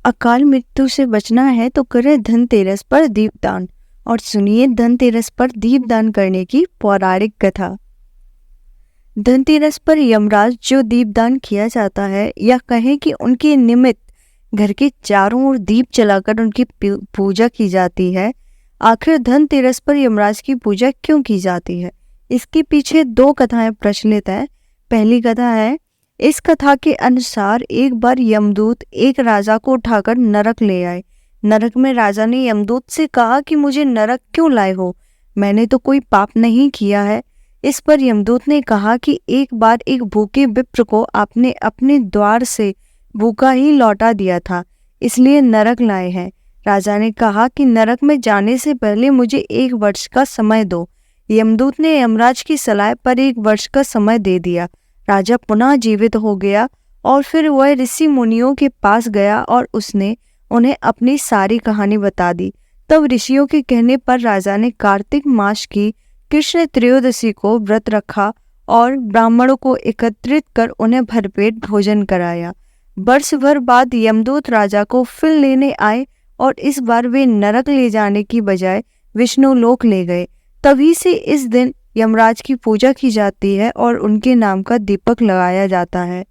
अकाल मृत्यु से बचना है तो करें धनतेरस पर दीपदान। और सुनिए धनतेरस पर दीपदान करने की पौराणिक कथा। धनतेरस पर यमराज जो दीपदान किया जाता है, या कहें कि उनके निमित्त घर के चारों ओर दीप जलाकर उनकी पूजा की जाती है। आखिर धनतेरस पर यमराज की पूजा क्यों की जाती है, इसके पीछे दो कथाएं प्रचलित हैं। पहली कथा है, इस कथा के अनुसार एक बार यमदूत एक राजा को उठाकर नरक ले आए। नरक में राजा ने यमदूत से कहा कि मुझे नरक क्यों लाए हो, मैंने तो कोई पाप नहीं किया है। इस पर यमदूत ने कहा कि एक बार एक भूखे विप्र को आपने अपने द्वार से भूखा ही लौटा दिया था, इसलिए नरक लाए हैं। राजा ने कहा कि नरक में जाने से पहले मुझे 1 वर्ष का समय दो। यमदूत ने यमराज की सलाह पर 1 वर्ष का समय दे दिया। राजा पुनः जीवित हो गया और फिर वह ऋषि मुनियों के पास गया और उसने उन्हें अपनी सारी कहानी बता दी। तब ऋषियों के कहने पर राजा ने कार्तिक मास की कृष्ण त्रयोदशी को व्रत रखा और ब्राह्मणों को एकत्रित कर उन्हें भरपेट भोजन कराया। वर्ष भर बाद यमदूत राजा को फिर लेने आए और इस बार वे नरक ले जाने की बजाय विष्णु लोक ले गए। तभी से इस दिन यमराज की पूजा की जाती है और उनके नाम का दीपक लगाया जाता है।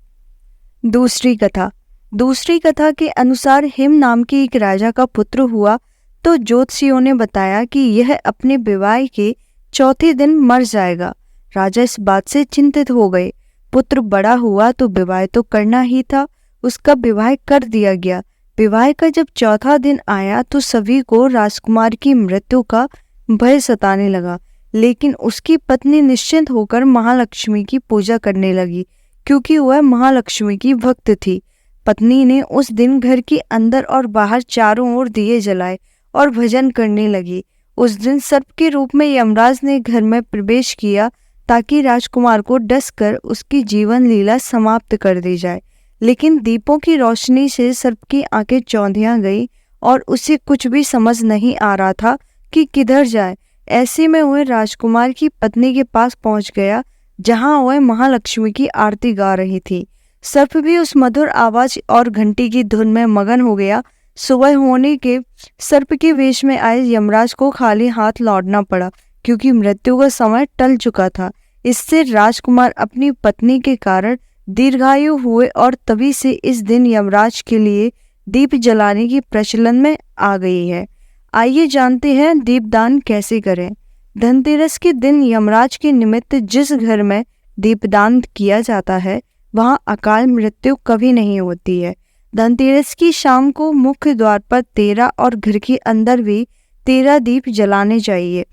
दूसरी कथा के अनुसार हिम नाम के एक राजा का पुत्र हुआ तो ज्योतिषियों ने बताया कि यह अपने विवाह के चौथे दिन मर जाएगा। राजा इस बात से चिंतित हो गए। पुत्र बड़ा हुआ तो विवाह तो करना ही था, उसका विवाह कर दिया गया। विवाह का जब चौथा दिन आया तो सभी को राजकुमार की मृत्यु का भय सताने लगा, लेकिन उसकी पत्नी निश्चिंत होकर महालक्ष्मी की पूजा करने लगी, क्योंकि वह महालक्ष्मी की भक्त थी। पत्नी ने उस दिन घर के अंदर और बाहर चारों ओर दिए जलाए और भजन करने लगी। उस दिन सर्प के रूप में यमराज ने घर में प्रवेश किया ताकि राजकुमार को डसकर उसकी जीवन लीला समाप्त कर दी जाए। लेकिन दीपों की रोशनी से सर्प की आंखें चौंधिया गई और उसे कुछ भी समझ नहीं आ रहा था कि किधर जाए। ऐसे में वह राजकुमार की पत्नी के पास पहुंच गया, जहां वह महालक्ष्मी की आरती गा रही थी। सर्प भी उस मधुर आवाज और घंटी की धुन में मगन हो गया। सुबह होने के सर्प के वेश में आए यमराज को खाली हाथ लौटना पड़ा, क्योंकि मृत्यु का समय टल चुका था। इससे राजकुमार अपनी पत्नी के कारण दीर्घायु हुए और तभी से इस दिन यमराज के लिए दीप जलाने की प्रचलन में आ गई है। आइए जानते हैं दीपदान कैसे करें। धनतेरस के दिन यमराज के निमित्त जिस घर में दीपदान किया जाता है, वहां अकाल मृत्यु कभी नहीं होती है। धनतेरस की शाम को मुख्य द्वार पर 13 और घर के अंदर भी 13 दीप जलाने चाहिए।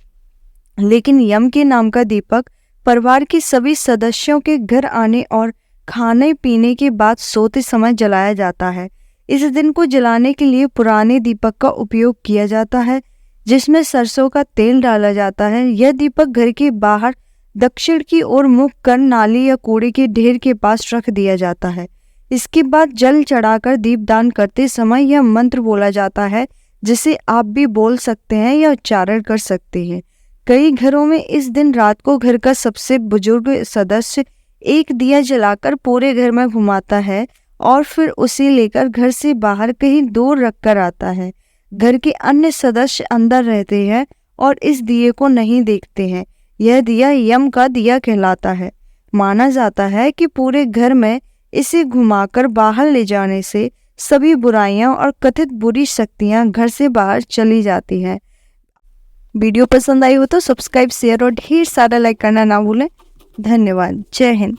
लेकिन यम के नाम का दीपक परिवार के सभी सदस्यों के घर आने और खाने पीने के बाद सोते समय जलाया जाता है। इस दिन को जलाने के लिए पुराने दीपक का उपयोग किया जाता है, जिसमें सरसों का तेल डाला जाता है। यह दीपक घर के बाहर दक्षिण की ओर मुख कर नाली या कूड़े के ढेर के पास रख दिया जाता है। इसके बाद जल चढ़ाकर दीपदान करते समय यह मंत्र बोला जाता है, जिसे आप भी बोल सकते हैं या उच्चारण कर सकते हैं। कई घरों में इस दिन रात को घर का सबसे बुजुर्ग सदस्य एक दिया जलाकर पूरे घर में घुमाता है और फिर उसे लेकर घर से बाहर कहीं दूर रखकर आता है। घर के अन्य सदस्य अंदर रहते हैं और इस दिए को नहीं देखते हैं। यह दिया यम का दिया कहलाता है। माना जाता है कि पूरे घर में इसे घुमाकर बाहर ले जाने से सभी बुराइयां और कथित बुरी शक्तियां घर से बाहर चली जाती हैं। वीडियो पसंद आई हो तो सब्सक्राइब, शेयर और ढेर सारा लाइक करना ना भूलें। धन्यवाद। जय हिंद।